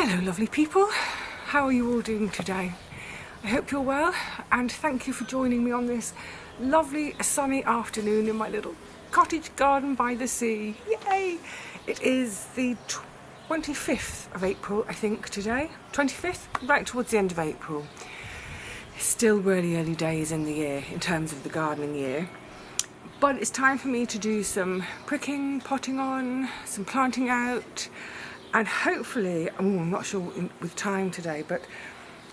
Hello lovely people, how are you all doing today? I hope you're well, and thank you for joining me on this lovely sunny afternoon in my little cottage garden by the sea. Yay! It is the 25th of April, I think, today. 25th? Right towards the end of April. It's still really early days in the year in terms of the gardening year. But it's time for me to do some pricking, potting on, some planting out, and hopefully, I'm not sure with time today, but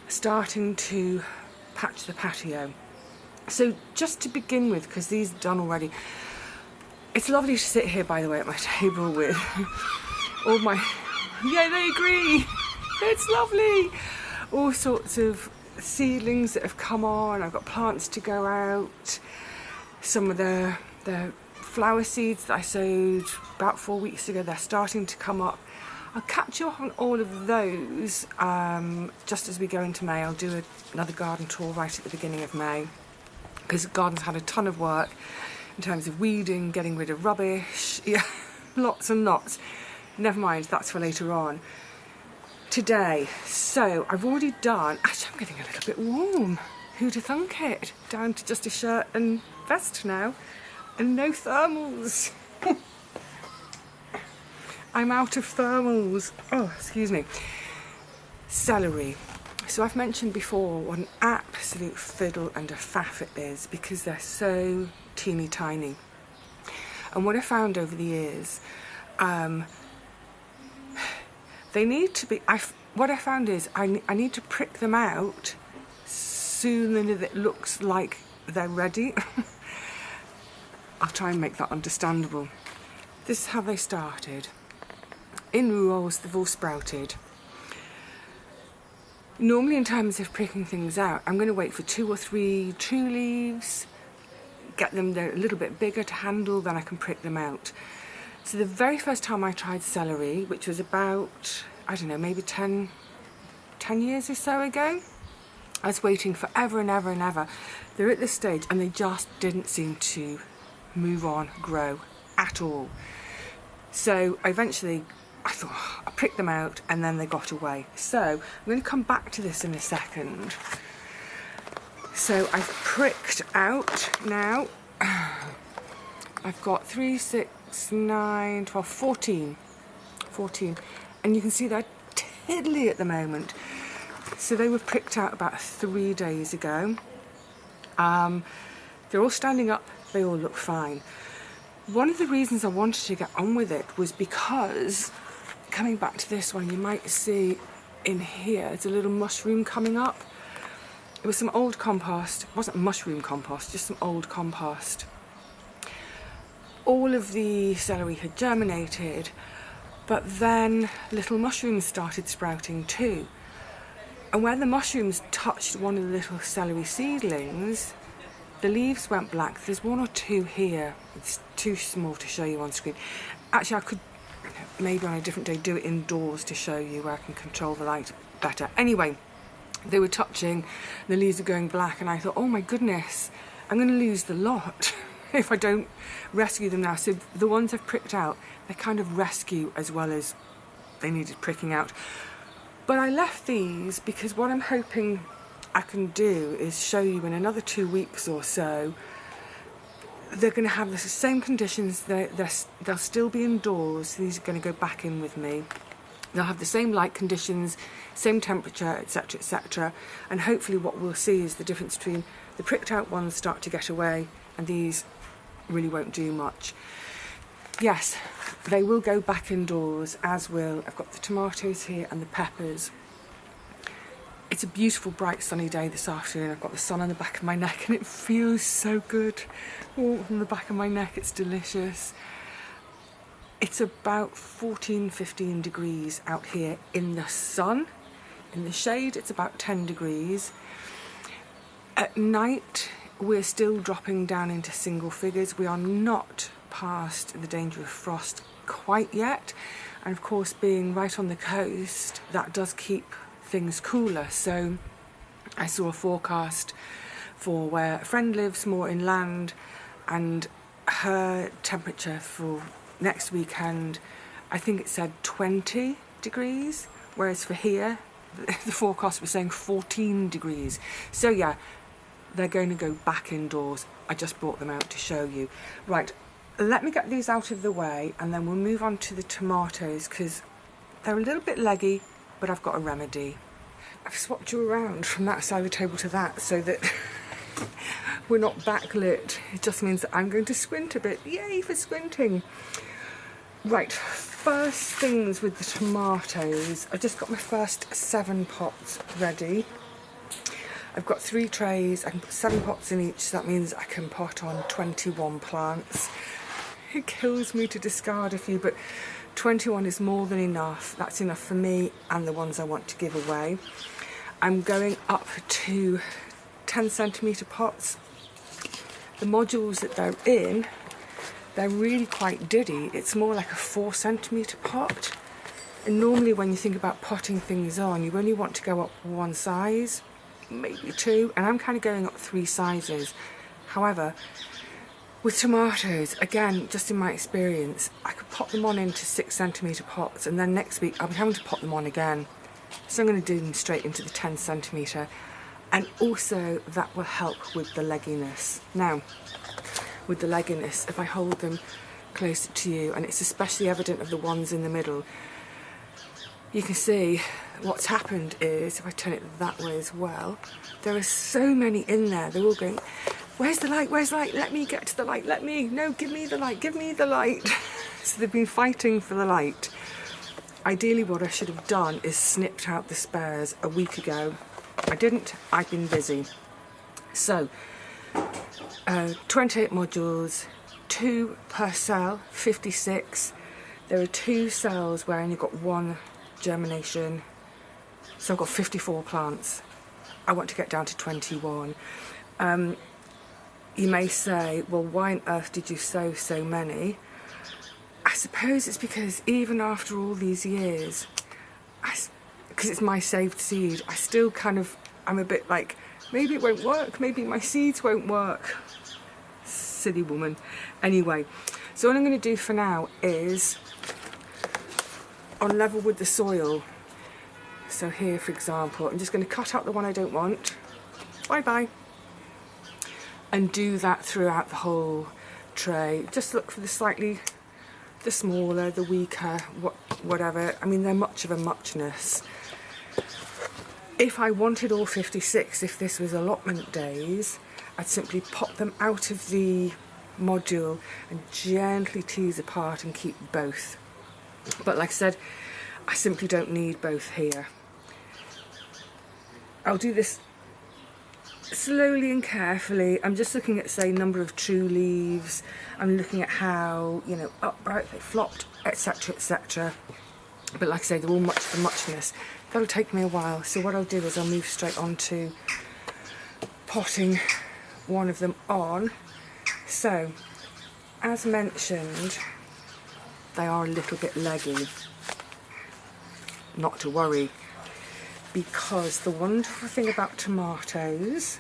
starting to patch the patio. So just to begin with, because these are done already, it's lovely to sit here, by the way, at my table with all my, yeah, they agree, it's lovely, all sorts of seedlings that have come on. I've got plants to go out, some of the flower seeds that I sowed about 4 weeks ago, they're starting to come up. I'll catch you up on all of those just as we go into May. I'll do another garden tour right at the beginning of May, because the garden's had a ton of work in terms of weeding, getting rid of rubbish, yeah, lots and lots. Never mind, that's for later on. Today, so I've already done, actually I'm getting a little bit warm, who'd have thunk it? Down to just a shirt and vest now, and no thermals. I'm out of thermals. Oh, excuse me. Celery. So I've mentioned before what an absolute fiddle and a faff it is, because they're so teeny tiny. And what I found over the years, they need to be, what I found is I need to prick them out sooner than it looks like they're ready. I'll try and make that understandable. This is how they started. In rolls, they've all sprouted. Normally in terms of pricking things out, I'm going to wait for 2 or 3 true leaves, get them a little bit bigger to handle, then I can prick them out. So the very first time I tried celery, which was about, I don't know, maybe 10 years or so ago, I was waiting forever and ever and ever. They're at this stage and they just didn't seem to move on, grow at all. So eventually I thought, oh, I'll prick them out, and then they got away. So I'm going to come back to this in a second. So I've pricked out now. I've got 3, 6, 9, 12, 14. And you can see they're tiddly at the moment. So they were pricked out about 3 days ago. They're all standing up, they all look fine. One of the reasons I wanted to get on with it was because, coming back to this one, you might see in here, there's a little mushroom coming up. It was some old compost. It wasn't mushroom compost, just some old compost. All of the celery had germinated, but then little mushrooms started sprouting too. And when the mushrooms touched one of the little celery seedlings, the leaves went black. There's 1 or 2 here. It's too small to show you on screen. Actually, I could maybe on a different day do it indoors to show you where I can control the light better. Anyway, they were touching, the leaves are going black, and I thought, oh my goodness, I'm going to lose the lot if I don't rescue them now. So the ones I've pricked out, they kind of rescue as well as they needed pricking out. But I left these because what I'm hoping I can do is show you in another 2 weeks or so, they're going to have the same conditions, they'll still be indoors. These are going to go back in with me. They'll have the same light conditions, same temperature, etc, etc, and hopefully what we'll see is the difference between the pricked out ones start to get away and these really won't do much. Yes, they will go back indoors, as will, I've got the tomatoes here and the peppers. It's a beautiful, bright, sunny day this afternoon. I've got the sun on the back of my neck and it feels so good. Warmth on the back of my neck, it's delicious. It's about 14, 15 degrees out here in the sun. In the shade, it's about 10 degrees. At night, we're still dropping down into single figures. We are not past the danger of frost quite yet. And of course, being right on the coast, that does keep things cooler. So I saw a forecast for where a friend lives more inland, and her temperature for next weekend, I think it said 20 degrees, whereas for here, the forecast was saying 14 degrees. So yeah, they're going to go back indoors. I just brought them out to show you. Right, let me get these out of the way and then we'll move on to the tomatoes because they're a little bit leggy, but I've got a remedy. I've swapped you around from that side of the table to that so that we're not backlit. It just means that I'm going to squint a bit. Yay for squinting. Right, first things with the tomatoes. I've just got my first 7 pots ready. I've got 3 trays. I can put 7 pots in each, so that means I can pot on 21 plants. It kills me to discard a few, but 21 is more than enough. That's enough for me and the ones I want to give away. I'm going up to 10 centimetre pots. The modules that they're in, they're really quite diddy. It's more like a 4 centimetre pot. And normally when you think about potting things on, you only want to go up 1 size, maybe 2, and I'm kind of going up 3 sizes. However, with tomatoes, again, just in my experience, I could pop them on into 6 centimetre pots and then next week I'll be having to pop them on again. So I'm going to do them straight into the 10 centimetre, and also that will help with the legginess. Now, with the legginess, if I hold them closer to you, and it's especially evident of the ones in the middle, you can see what's happened is, if I turn it that way as well, there are so many in there. They're all going, where's the light, where's the light, let me get to the light, let me, no, give me the light, give me the light. So they've been fighting for the light. Ideally what I should have done is snipped out the spares a week ago. I didn't, I've been busy. So, 28 modules, 2 per cell, 56. There are 2 cells where I only got 1 germination, so I've got 54 plants. I want to get down to 21. You may say, well, why on earth did you sow so many? I suppose it's because even after all these years, because it's my saved seed, I still kind of, I'm a bit like, maybe it won't work, maybe my seeds won't work. Silly woman. Anyway, so what I'm going to do for now is on level with the soil. So here, for example, I'm just going to cut out the one I don't want. Bye-bye. And do that throughout the whole tray. Just look for the slightly, the smaller, the weaker, whatever. I mean, they're much of a muchness. If I wanted all 56, if this was allotment days, I'd simply pop them out of the module and gently tease apart and keep both. But like I said, I simply don't need both here. I'll do this slowly and carefully. I'm just looking at, say, number of true leaves. I'm looking at how, you know, upright they flopped, etc, etc. But like I say, they're all much for muchness. That'll take me a while, so what I'll do is I'll move straight on to potting one of them on. So, as mentioned, they are a little bit leggy. Not to worry, because the wonderful thing about tomatoes,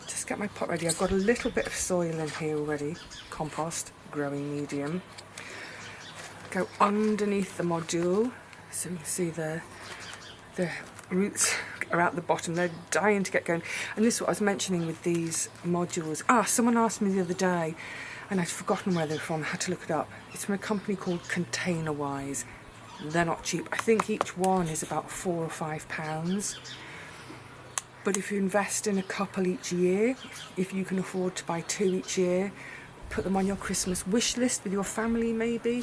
just get my pot ready, I've got a little bit of soil in here already, compost, growing medium. Go underneath the module, so you can see the roots are out the bottom, they're dying to get going. And this is what I was mentioning with these modules. Someone asked me the other day, and I'd forgotten where they're from, I had to look it up. It's from a company called Containerwise. They're not cheap. I think each one is about £4 or £5. But if you invest in a couple each year, if you can afford to buy 2 each year, put them on your Christmas wish list with your family maybe,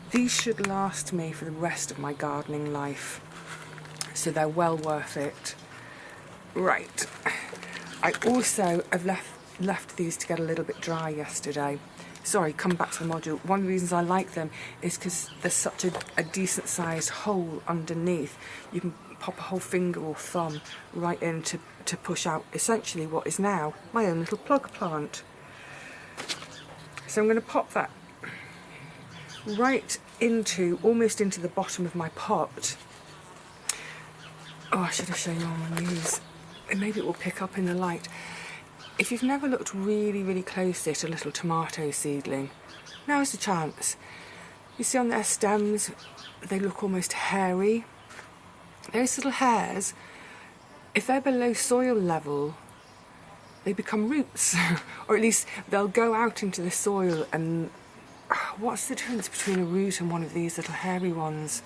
these should last me for the rest of my gardening life. So they're well worth it. Right. I also have left these to get a little bit dry yesterday. Sorry, come back to the module. One of the reasons I like them is because there's such a decent sized hole underneath. You can pop a whole finger or thumb right in to push out essentially what is now my own little plug plant. So I'm going to pop that right into, almost into the bottom of my pot. Oh, I should have shown you on these. Maybe it will pick up in the light. If you've never looked really, really closely at a little tomato seedling, now's the chance. You see on their stems, they look almost hairy. those little hairs, if they're below soil level, they become roots, or at least they'll go out into the soil. And what's the difference between a root and one of these little hairy ones?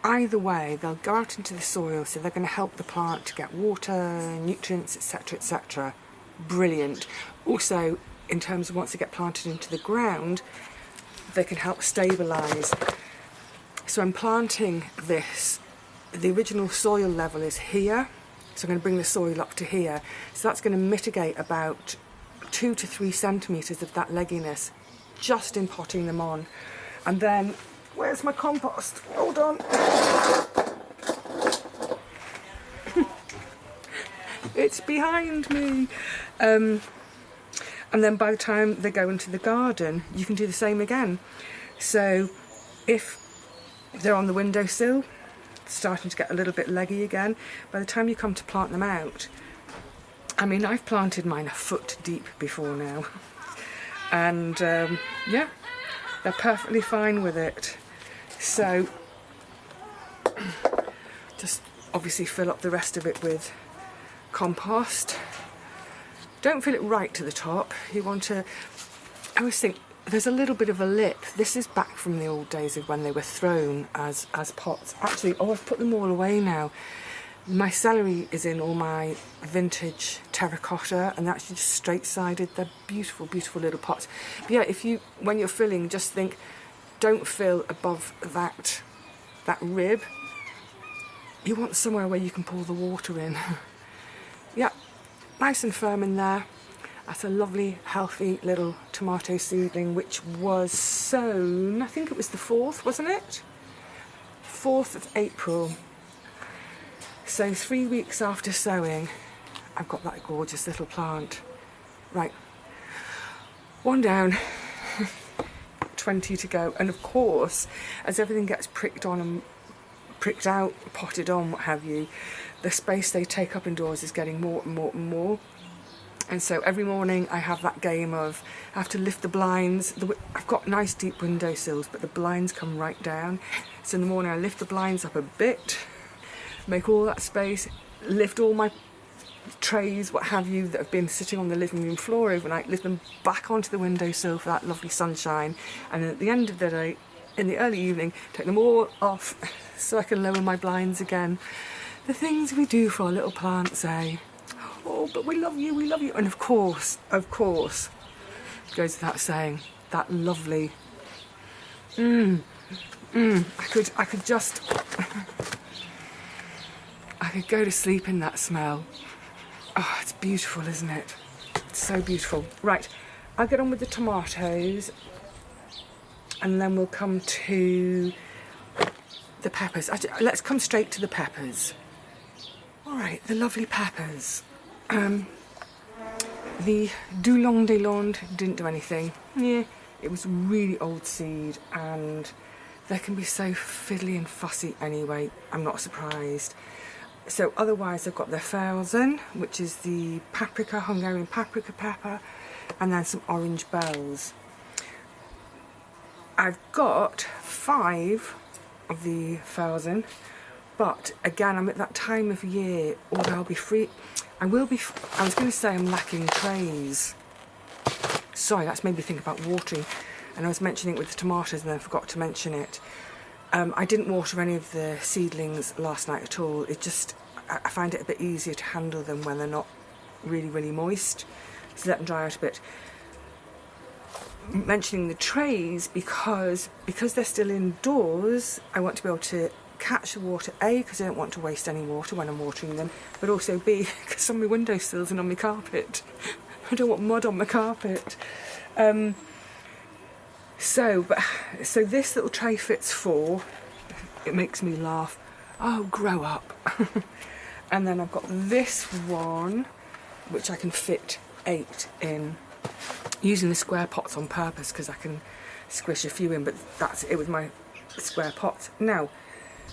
Either way, they'll go out into the soil, so they're going to help the plant to get water, nutrients, etc, etc. Brilliant. Also, in terms of once they get planted into the ground, they can help stabilise. So I'm planting this, the original soil level is here, so I'm going to bring the soil up to here. So that's going to mitigate about 2 to 3 centimetres of that legginess just in potting them on. And then, where's my compost? Hold on. It's behind me. And then by the time they go into the garden, you can do the same again. So if they're on the windowsill, starting to get a little bit leggy again, by the time you come to plant them out, I mean, I've planted mine a foot deep before now. And yeah, they're perfectly fine with it. So just obviously fill up the rest of it with compost. Don't fill it right to the top. You want to, I always think there's a little bit of a lip. This is back from the old days of when they were thrown as pots. Actually, oh, I've put them all away now. My celery is in all my vintage terracotta, and they're actually just straight-sided. They're beautiful, beautiful little pots. But yeah, if you, when you're filling, just think, don't fill above that rib. You want somewhere where you can pour the water in. Yeah, nice and firm in there. That's a lovely, healthy little tomato seedling, which was sown, I think it was the 4th, wasn't it? 4th of April. So 3 weeks after sowing, I've got that gorgeous little plant. Right, one down, 20 to go. And of course, as everything gets pricked on and pricked out, potted on, what have you, the space they take up indoors is getting more and more and more. And so every morning I have that game of, I have to lift the blinds. I've got nice deep windowsills, but the blinds come right down. So in the morning I lift the blinds up a bit, make all that space, lift all my trays, what have you, that have been sitting on the living room floor overnight, lift them back onto the windowsill for that lovely sunshine. And then at the end of the day, in the early evening, take them all off so I can lower my blinds again. The things we do for our little plants, eh? Oh, but we love you, we love you. And of course, it goes without saying, that lovely, I could just, I could go to sleep in that smell. Oh, it's beautiful, isn't it? It's so beautiful. Right, I'll get on with the tomatoes, and then we'll come to the peppers. Actually, let's come straight to the peppers. All right, the lovely peppers. The Dulong de Land didn't do anything. Yeah, it was really old seed, and they can be so fiddly and fussy anyway. I'm not surprised. So otherwise I've got the Felsen, which is the paprika, Hungarian paprika pepper, and then some orange bells. I've got 5 of the Felsen, but again, I'm at that time of year, although I'll be free. I was going to say I'm lacking trays. Sorry, that's made me think about watering. And I was mentioning it with the tomatoes and then I forgot to mention it. I didn't water any of the seedlings last night at all. It just, I find it a bit easier to handle them when they're not really, really moist. So let them dry out a bit. Mentioning the trays because they're still indoors, I want to be able to catch the water, A, because I don't want to waste any water when I'm watering them, but also B, because on my windowsills and on my carpet. I don't want mud on my carpet. So this little tray fits 4. It makes me laugh. Oh, grow up. And then I've got this one, which I can fit 8 in, using the square pots on purpose because I can squish a few in, but that's it with my square pots. Now,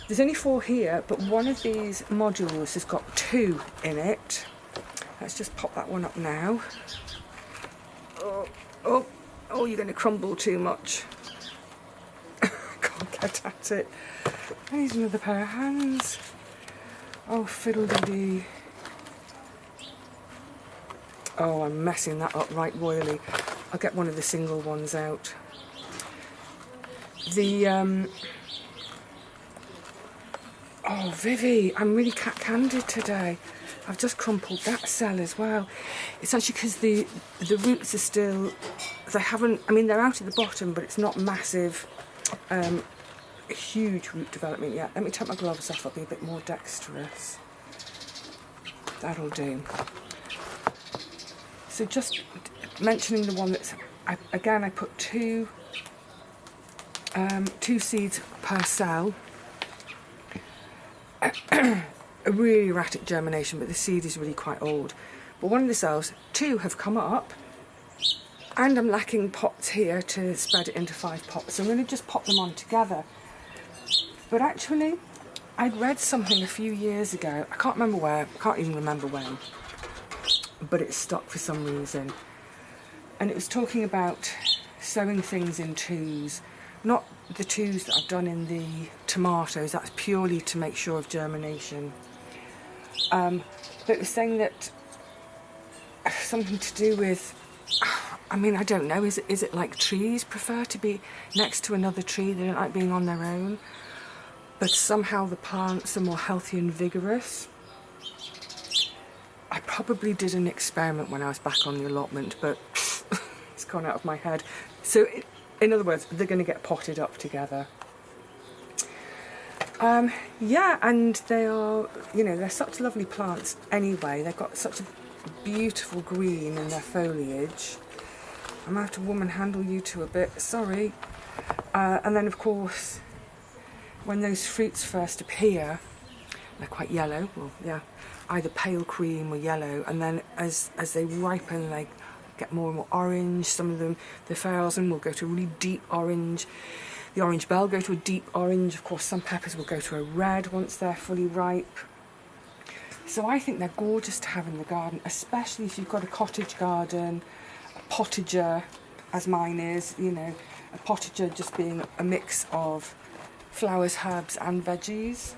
there's only 4 here, but one of these modules has got 2 in it. Let's just pop that one up now. Oh, you're going to crumble too much. Can't get at it. I need another pair of hands. Oh, fiddle-dee-dee. Oh, I'm messing that up right royally. I'll get one of the single ones out. Oh, Vivi, I'm really cat-candid today. I've just crumpled that cell as well. It's actually because the roots are still, they haven't, I mean, they're out at the bottom, but it's not massive, huge root development yet. Let me take my gloves off, I'll be a bit more dexterous. That'll do. So just mentioning the one that's, again, I put two seeds per cell. A really erratic germination, but the seed is really quite old. But one of the cells, 2 have come up, and I'm lacking pots here to spread it into 5 pots. So I'm going to just pop them on together. But actually, I'd read something a few years ago, I can't remember where, I can't even remember when, but it stuck for some reason. And it was talking about sowing things in 2s. Not the 2s that I've done in the tomatoes, that's purely to make sure of germination. But it was saying that something to do with, I mean, I don't know, is it like trees prefer to be next to another tree, they don't like being on their own, but somehow the plants are more healthy and vigorous. I probably did an experiment when I was back on the allotment, but it's gone out of my head. So in other words, they're going to get potted up together. Yeah, and they are, you know, they're such lovely plants anyway. They've got such a beautiful green in their foliage. I'm going to have to woman handle you two a bit, sorry. And then of course, when those fruits first appear, they're quite yellow, well, yeah, either pale cream or yellow, and then as they ripen, they get more and more orange. Some of them, the Phaeosm will go to a really deep orange. The orange bell go to a deep orange. Of course, some peppers will go to a red once they're fully ripe. So I think they're gorgeous to have in the garden, especially if you've got a cottage garden, a potager, as mine is, you know, a potager just being a mix of flowers, herbs and veggies.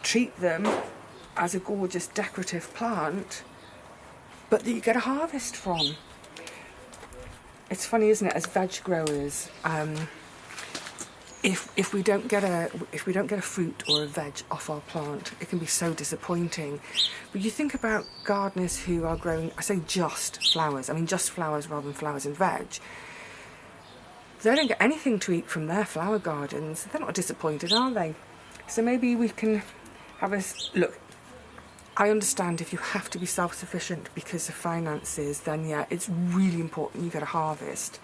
Treat them as a gorgeous decorative plant, but that you get a harvest from. It's funny, isn't it, as veg growers, if we don't get a fruit or a veg off our plant, it can be so disappointing. But you think about gardeners who are growing, I say just flowers, I mean just flowers rather than flowers and veg. They don't get anything to eat from their flower gardens. They're not disappointed, are they? So maybe we can have a look. I understand if you have to be self-sufficient because of finances, then yeah, it's really important you get a harvest.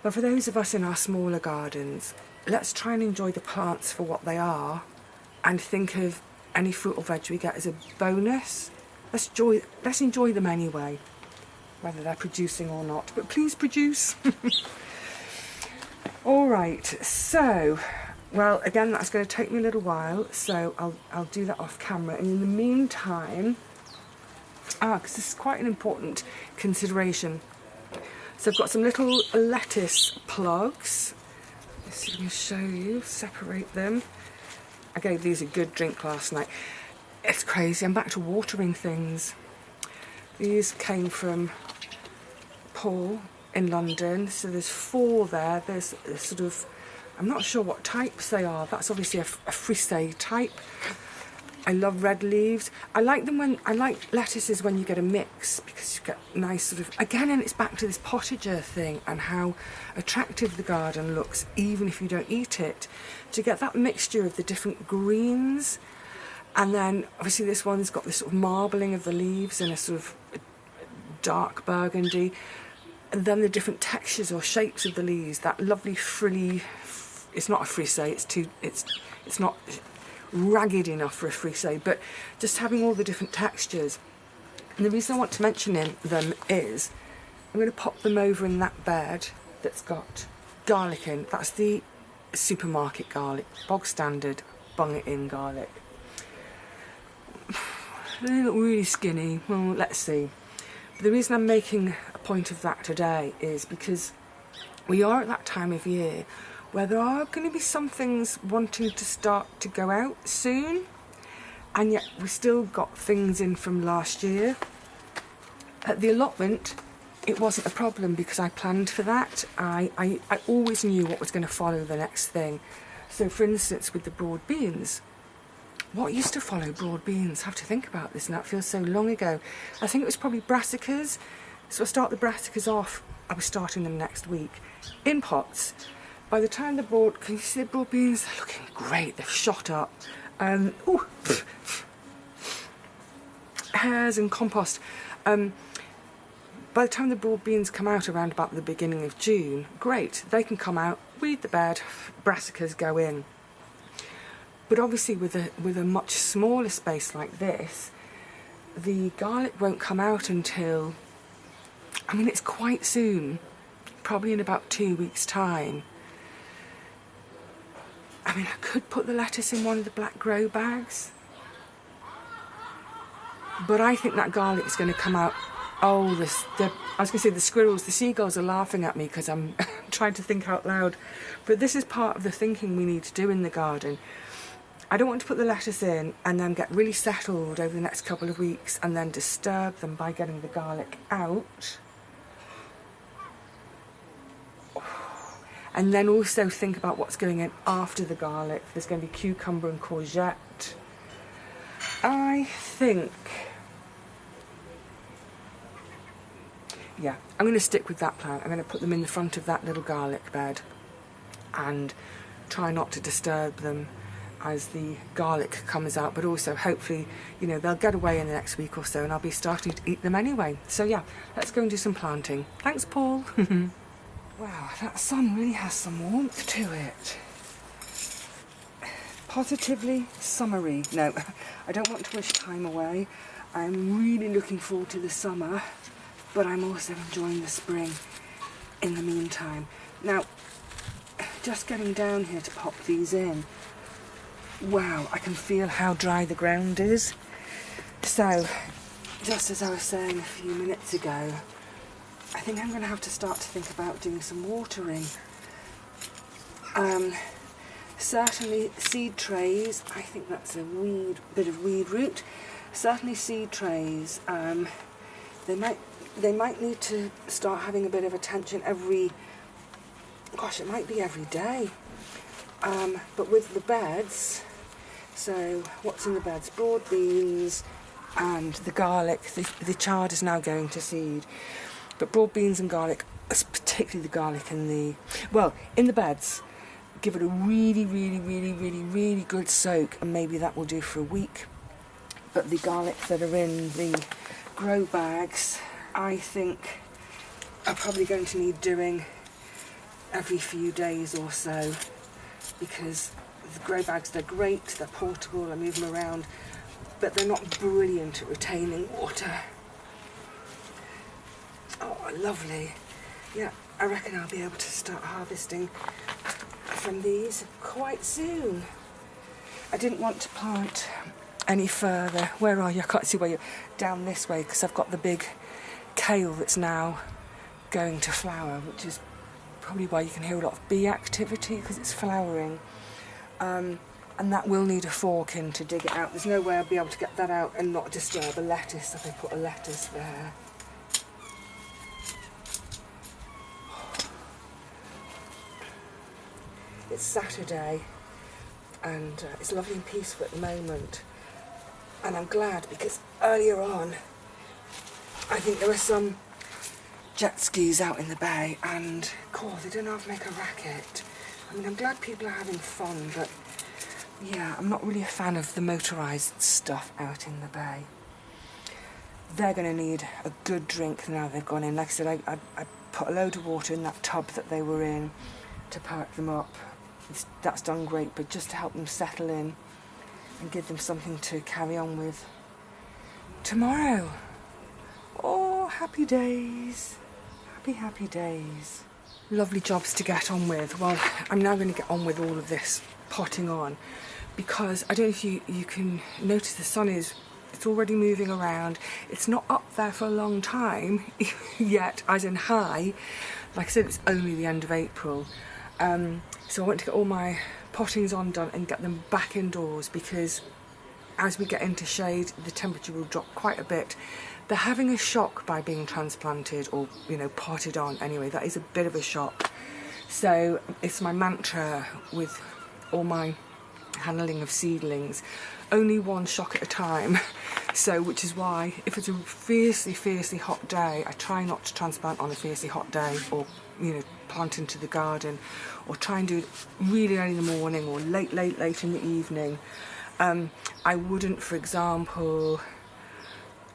But for those of us in our smaller gardens, let's try and enjoy the plants for what they are and think of any fruit or veg we get as a bonus. Let's enjoy them anyway, whether they're producing or not. But please produce. All right, so, well, again, that's going to take me a little while, so I'll do that off camera. And in the meantime, because this is quite an important consideration. So I've got some little lettuce plugs. Let's see if I can show you, separate them. I gave these a good drink last night. It's crazy, I'm back to watering things. These came from Paul in London, so there's 4 there. There's a sort of, I'm not sure what types they are. That's obviously a frisee type. I love red leaves. I like them when, I like lettuces when you get a mix, because you get nice sort of, again, and it's back to this potager thing and how attractive the garden looks, even if you don't eat it. To get that mixture of the different greens, and then obviously this one's got this sort of marbling of the leaves and a sort of dark burgundy, and then the different textures or shapes of the leaves, that lovely frilly, it's not a frisee, it's not ragged enough for a frisee, but just having all the different textures. And the reason I want to mention them is I'm going to pop them over in that bed that's got garlic in. That's the supermarket garlic, bog standard, bung it in garlic. They look really skinny. Well, let's see. But the reason I'm making a point of that today is because we are at that time of year where there are going to be some things wanting to start to go out soon, and yet we've still got things in from last year. At the allotment, it wasn't a problem because I planned for that. I always knew what was going to follow the next thing. So for instance, with the broad beans, what used to follow broad beans? I have to think about this, and that feels so long ago. I think it was probably brassicas. So I start the brassicas off, I was starting them next week in pots. By the time the broad, can you see the broad beans? They're looking great, they've shot up. Ooh, hairs and compost. By the time the broad beans come out around about the beginning of June, great, they can come out, weed the bed, brassicas go in. But obviously with a much smaller space like this, the garlic won't come out until, I mean, it's quite soon, probably in about 2 weeks' time. I mean, I could put the lettuce in one of the black grow bags, but I think that garlic is going to come out. Oh, I was going to say the squirrels, the seagulls are laughing at me because I'm trying to think out loud. But this is part of the thinking we need to do in the garden. I don't want to put the lettuce in and then get really settled over the next couple of weeks and then disturb them by getting the garlic out. And then also think about what's going in after the garlic. There's going to be cucumber and courgette. I think, yeah, I'm going to stick with that plan. I'm going to put them in the front of that little garlic bed and try not to disturb them as the garlic comes out, but also hopefully, you know, they'll get away in the next week or so and I'll be starting to eat them anyway. So yeah, let's go and do some planting. Thanks, Paul. Wow, that sun really has some warmth to it. Positively summery. No, I don't want to wish time away. I'm really looking forward to the summer, but I'm also enjoying the spring in the meantime. Now, just getting down here to pop these in, wow, I can feel how dry the ground is. So, just as I was saying a few minutes ago, I think I'm going to have to start to think about doing some watering. Certainly seed trays, I think that's a bit of weed root. Certainly seed trays, they might need to start having a bit of attention every, gosh, it might be every day. But with the beds, so what's in the beds? Broad beans and the garlic. The chard is now going to seed. But broad beans and garlic, particularly the garlic and in the beds, give it a really, really, really, really, really good soak, and maybe that will do for a week. But the garlic that are in the grow bags, I think, are probably going to need doing every few days or so, because the grow bags, they're great, they're portable, I move them around, but they're not brilliant at retaining water. Oh, lovely. Yeah, I reckon I'll be able to start harvesting from these quite soon. I didn't want to plant any further. Where are you? I can't see where you're. Down this way, because I've got the big kale that's now going to flower, which is probably why you can hear a lot of bee activity, because it's flowering. And that will need a fork in to dig it out. There's no way I'll be able to get that out and not disturb a lettuce if I put a lettuce there. It's Saturday and it's lovely and peaceful at the moment, and I'm glad because earlier on I think there were some jet skis out in the bay and they don't have to make a racket. I mean, I'm glad people are having fun, but yeah, I'm not really a fan of the motorised stuff out in the bay. They're going to need a good drink now they've gone in. Like I said, I put a load of water in that tub that they were in to perk them up. That's done great, but just to help them settle in and give them something to carry on with tomorrow. Oh, happy days. Happy, happy days. Lovely jobs to get on with. Well, I'm now going to get on with all of this potting on, because I don't know if you can notice the sun it's already moving around. It's not up there for a long time yet, as in high. Like I said, it's only the end of April. So I want to get all my pottings on done and get them back indoors, because as we get into shade the temperature will drop quite a bit. They're having a shock by being transplanted, or you know, potted on anyway. That is a bit of a shock. So it's my mantra with all my handling of seedlings, only one shock at a time. So which is why if it's a fiercely hot day, I try not to transplant on a fiercely hot day, or you know, plant into the garden, or try and do it really early in the morning or late in the evening. I wouldn't, for example,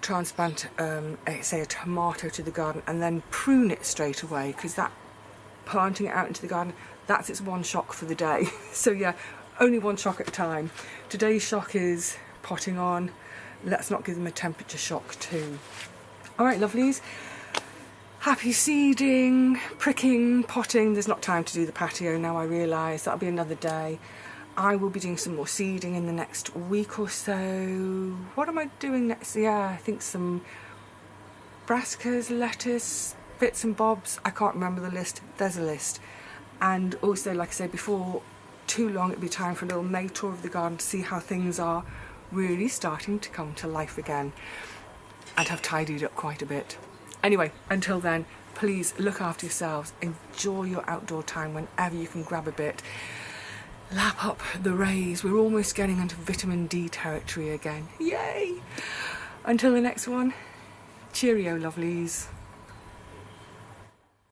transplant say a tomato to the garden and then prune it straight away, because that planting it out into the garden, that's its one shock for the day. So yeah, only one shock at a time. Today's shock is potting on. Let's not give them a temperature shock too. All right, lovelies. Happy seeding, pricking, potting. There's not time to do the patio now, I realise. That'll be another day. I will be doing some more seeding in the next week or so. What am I doing next? Yeah, I think some brassicas, lettuce, bits and bobs. I can't remember the list. There's a list. And also, like I said before, too long it'll be time for a little May tour of the garden to see how things are really starting to come to life again, and have tidied up quite a bit. Anyway, until then, please look after yourselves, enjoy your outdoor time whenever you can grab a bit. Lap up the rays. We're almost getting into vitamin D territory again. Yay! Until the next one, cheerio, lovelies.